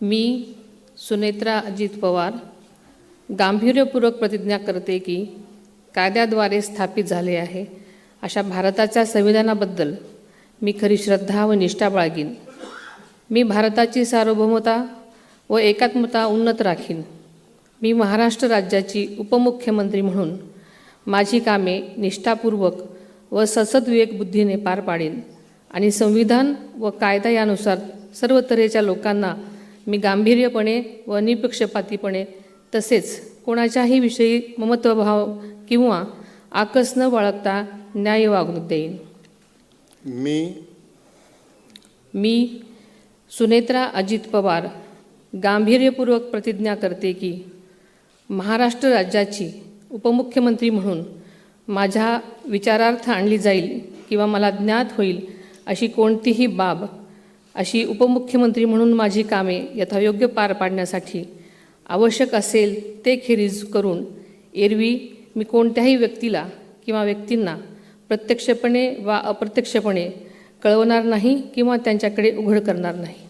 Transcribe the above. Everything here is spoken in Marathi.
मी सुनेत्रा अजित पवार गांभीर्यपूर्वक प्रतिज्ञा करते की कायद्याद्वारे स्थापित झाले आहे अशा भारताच्या संविधानाबद्दल मी खरी श्रद्धा व निष्ठा बाळगीन। मी भारताची सार्वभौमता व एकात्मता उन्नत राखीन। मी महाराष्ट्र राज्याची उपमुख्यमंत्री म्हणून माझी कामे निष्ठापूर्वक व सद्विवेक बुद्धीने पार पाडेन आणि संविधान व कायदा यानुसार सर्व तऱ्हेच्या लोकांना मी गांभीर्यपणे व निपक्षपातीपणे तसेच कोणाच्याही विषयी ममत्वभाव किंवा आकस न बाळगता न्याय वागणूक देईन। मी सुनेत्रा अजित पवार गांभीर्यपूर्वक प्रतिज्ञा करते की महाराष्ट्र राज्याची उपमुख्यमंत्री म्हणून माझ्या विचारार्थ आणली जाईल किंवा मला ज्ञात होईल अशी कोणतीही बाब अशी उपमुख्यमंत्री म्हणून माझी कामे यथायोग्य पार पाडण्यासाठी आवश्यक असेल ते खेरीज करून एरवी मी कोणत्याही व्यक्तीला किंवा व्यक्तींना प्रत्यक्षपणे वा अप्रत्यक्षपणे कळवणार नाही किंवा त्यांच्याकडे उघड करणार नाही।